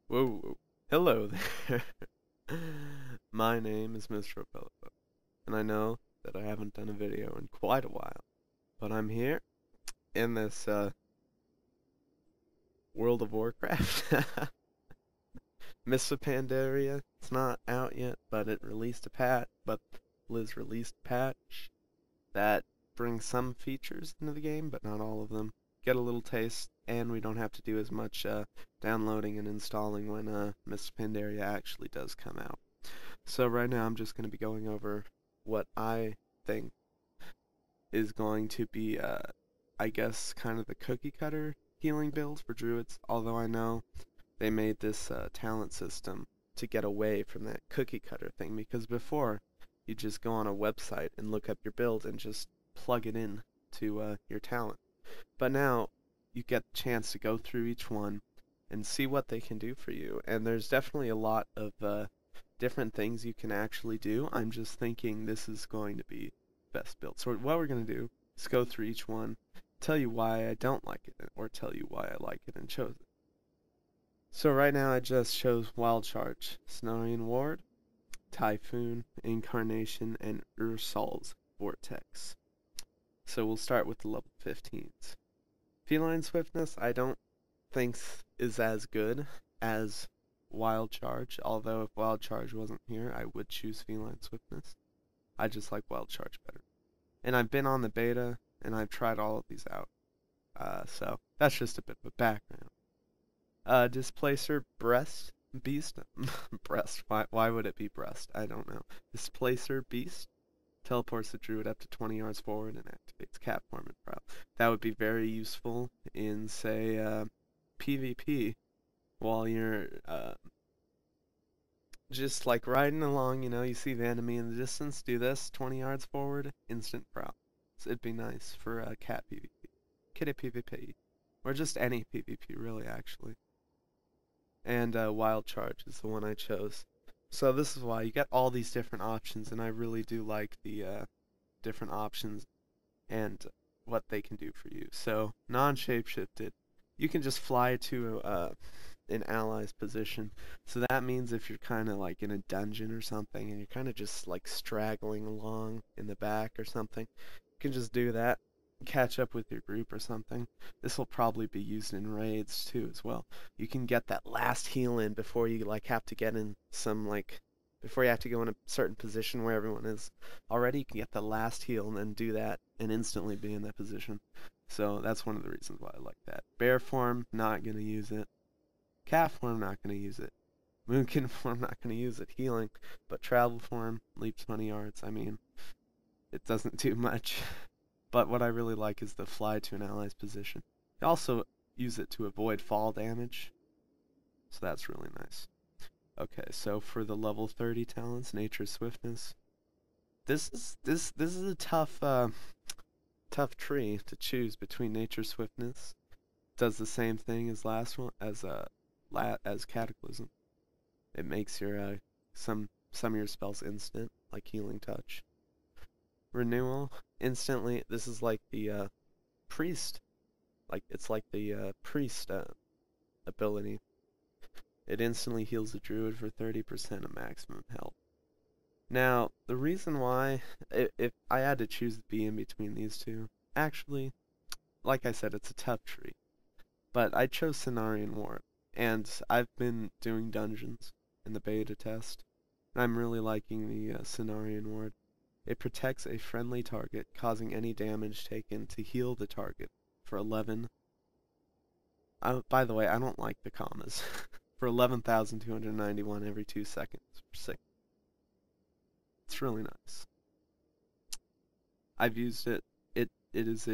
Whoa, whoa. Hello there. My name is MrOpelepo, and I know that I haven't done a video in quite a while, but I'm here in this World of Warcraft. Mr. Pandaria, it's not out yet, but it released a patch, but Liz released a patch that brings some features into the game, but not all of them. Get a little taste, and we don't have to do as much downloading and installing when Miss Pandaria actually does come out. So right now I'm just going to be going over what I think is going to be, I guess, kind of the cookie cutter healing build for druids, although I know they made this talent system to get away from that cookie cutter thing, because before you just go on a website and look up your build and just plug it in to your talent. But now you get the chance to go through each one and see what they can do for you. And there's definitely a lot of different things you can actually do. I'm just thinking this is going to be best build. So what we're going to do is go through each one, tell you why I don't like it, or tell you why I like it and chose it. So right now I just chose Wild Charge, Cenarian Ward, Typhoon, Incarnation, and Ursol's Vortex. So we'll start with the level 15s. Feline Swiftness I don't think is as good as Wild Charge, although if Wild Charge wasn't here I would choose Feline Swiftness. I just like Wild Charge better. And I've been on the beta and I've tried all of these out. So that's just a bit of a background. Displacer Breast Beast. Breast. Why would it be breast? I don't know. Displacer Beast teleports the druid up to 20 yards forward and activates cat form and prowl. That would be very useful in, say, PvP while you're just like riding along, you see the enemy in the distance, do this, 20 yards forward, instant prowl. So it'd be nice for cat PvP. Kitty PvP. Or just any PvP, really, actually. And Wild Charge is the one I chose. So this is why you get all these different options, and I really do like the different options and what they can do for you. So non-shapeshifted, you can just fly to an ally's position. So that means if you're kind of like in a dungeon or something, and you're kind of just like straggling along in the back or something, you can just do that. Catch up with your group or something. This will probably be used in raids too as well. You can get that last heal in before you have to get in some before you have to go in a certain position where everyone is already. You can get the last heal and then do that and instantly be in that position. So that's one of the reasons why I like that. Bear form, not gonna use it. Cat form, not gonna use it. Moonkin form, not gonna use it. Healing, but travel form, leap 20 yards. I mean, it doesn't do much. But what I really like is the fly to an ally's position. You also use it to avoid fall damage, so that's really nice. Okay, so for the level 30 talents, Nature Swiftness, this is a tough tree to choose between Nature Swiftness. Does the same thing as last one as Cataclysm. It makes your some of your spells instant, like Healing Touch. Renewal, instantly, this is like the priest, it's like the priest ability. It instantly heals the druid for 30% of maximum health. Now, the reason why, if I had to choose be in between these two, actually, like I said, it's a tough tree. But I chose Cenarian Ward, and I've been doing dungeons in the beta test, and I'm really liking the Cenarian Ward. It protects a friendly target, causing any damage taken to heal the target for 11. By the way, I don't like the commas. For 11,291 every 2 seconds. For 6. It's really nice. I've used it. It is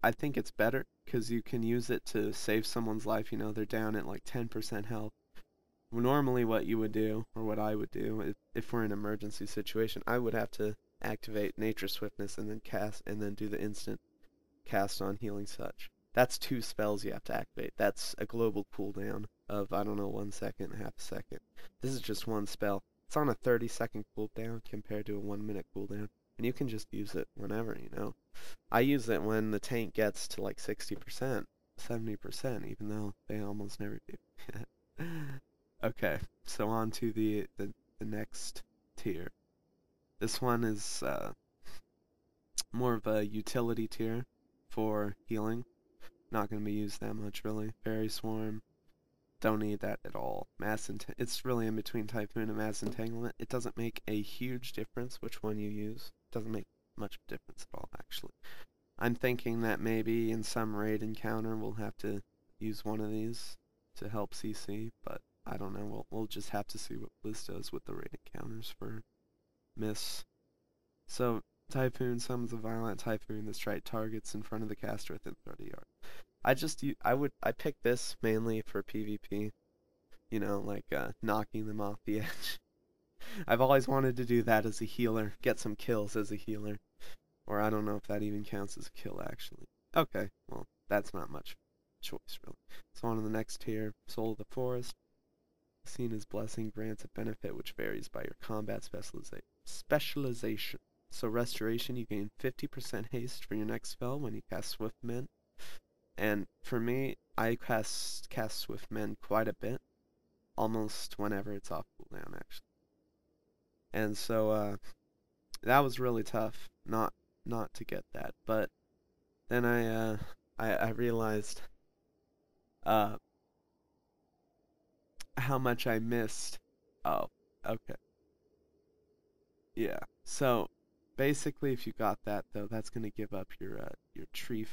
I think it's better because you can use it to save someone's life. They're down at like 10% health. Normally, what you would do, or what I would do, if we're in an emergency situation, I would have to activate Nature Swiftness and then cast and then do the instant cast on Healing Touch. That's 2 spells you have to activate. That's a global cooldown of, I don't know, 1 second, half a second. This is just one spell. It's on a 30-second cooldown compared to a 1-minute cooldown, and you can just use it whenever. I use it when the tank gets to like 60%, 70%, even though they almost never do. Okay, so on to the next tier. This one is more of a utility tier for healing. Not going to be used that much really. Fairy Swarm, don't need that at all. It's really in between Typhoon and Mass Entanglement. It doesn't make a huge difference which one you use. It doesn't make much difference at all, actually. I'm thinking that maybe in some raid encounter we'll have to use one of these to help CC, but I don't know. We'll just have to see what Blizz does with the raid encounters for Miss. So Typhoon summons a violent typhoon that strikes targets in front of the caster within 30 yards. I pick this mainly for PvP. You know, like knocking them off the edge. I've always wanted to do that as a healer, get some kills as a healer. Or I don't know if that even counts as a kill actually. Okay, well, that's not much choice really. So on to the next tier, Soul of the Forest. Athena's Blessing grants a benefit which varies by your combat specialization. So Restoration, you gain 50% haste for your next spell when you cast Swift Mend. And for me, I cast Swift Mend quite a bit. Almost whenever it's off cooldown, actually. And so, that was really tough not to get that. But then I realized how much I missed. Oh, okay. Yeah. So basically, if you got that though, that's gonna give up your tree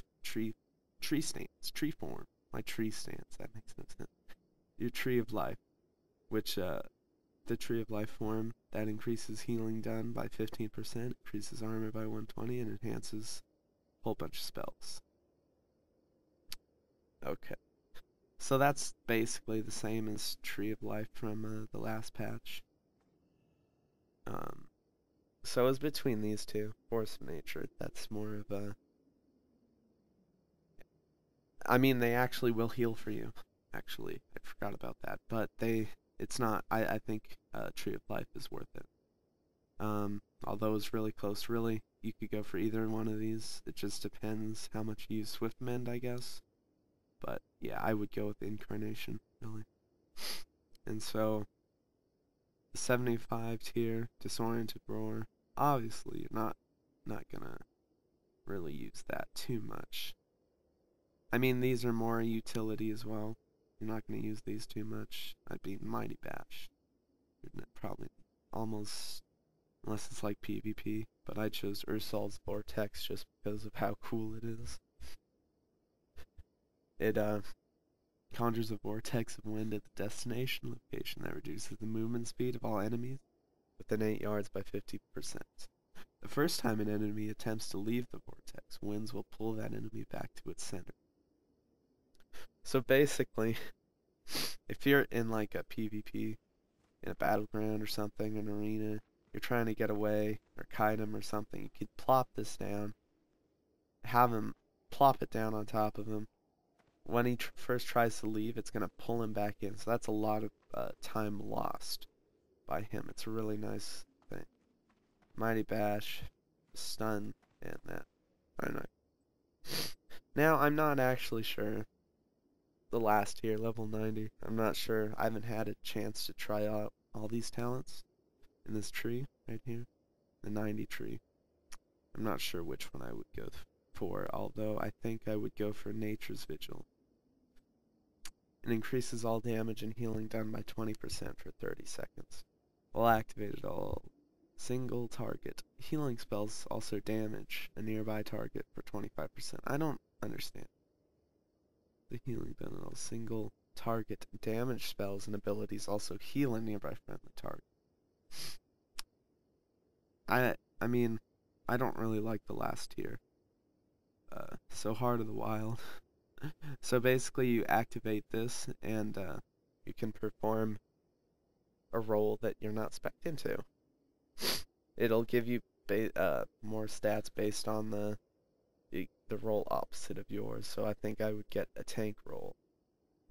stance, tree form. My tree stance. That makes no sense. Your tree of life, which the tree of life form that increases healing done by 15%, increases armor by 120, and enhances a whole bunch of spells. Okay. So that's basically the same as Tree of Life from the last patch. So it's between these two. Force of Nature, that's more of a... I mean, they actually will heal for you. Actually, I forgot about that. But it's not... I think Tree of Life is worth it. Although it's really close, really, you could go for either one of these. It just depends how much you use Swift Mend, I guess. But yeah, I would go with Incarnation, really. And so, the 75 tier, Disoriented Roar. Obviously, you're not gonna really use that too much. I mean, these are more utility as well. You're not gonna use these too much. I'd be Mighty Bash. You're probably almost, unless it's like PvP. But I chose Ursol's Vortex just because of how cool it is. It conjures a vortex of wind at the destination location that reduces the movement speed of all enemies within 8 yards by 50%. The first time an enemy attempts to leave the vortex, winds will pull that enemy back to its center. So basically, if you're in like a PvP, in a battleground or something, an arena, you're trying to get away, or kite him or something, you could plop this down, have him plop it down on top of him. When he first tries to leave, it's going to pull him back in. So that's a lot of time lost by him. It's a really nice thing. Mighty Bash, Stun, and that. Very nice. Now, I'm not actually sure. The last tier, level 90. I'm not sure. I haven't had a chance to try out all these talents in this tree right here. The 90 tree. I'm not sure which one I would go for, although I think I would go for Nature's Vigil. It increases all damage and healing done by 20% for 30 seconds. While activated, all single target healing spells also damage a nearby target for 25%. I don't understand. The healing done on all single target damage spells and abilities also heal a nearby friendly target. I mean, I don't really like the last tier. So Heart of the Wild. So basically you activate this and you can perform a role that you're not spec'd into. It'll give you more stats based on the role opposite of yours. So I think I would get a tank role.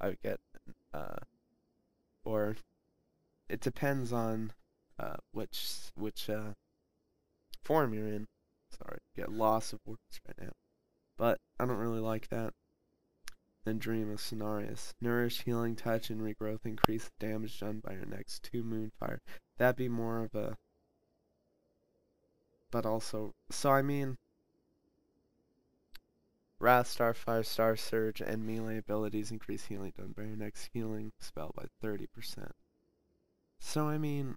I would get or it depends on which form you're in. Sorry, get loss of words right now. But I don't really like that. than Dream of Cenarius. Nourish, Healing Touch, and Regrowth increase the damage done by your next 2 Moonfire. That'd be more of a... But also... So, I mean... Wrath, Starfire, Star Surge, and melee abilities increase healing done by your next healing spell by 30%. So, I mean...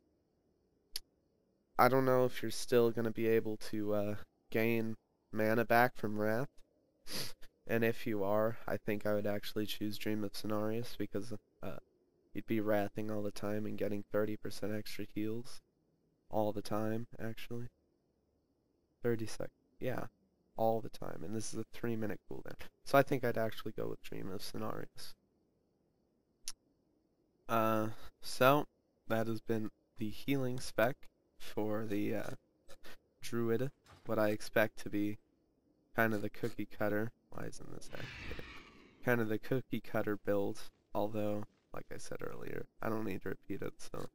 I don't know if you're still going to be able to gain mana back from Wrath. And if you are, I think I would actually choose Dream of Cenarius because you'd be wrathing all the time and getting 30% extra heals. All the time, actually. 30 seconds. Yeah, all the time. And this is a 3-minute cooldown. So I think I'd actually go with Dream of Cenarius. So, that has been the healing spec for the Druid. What I expect to be kind of the cookie cutter. Why isn't this activated? Kind of the cookie cutter build, although, like I said earlier, I don't need to repeat it, so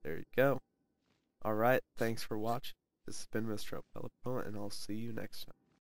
there you go. Alright, thanks for watching. This has been MrOpelepo, and I'll see you next time.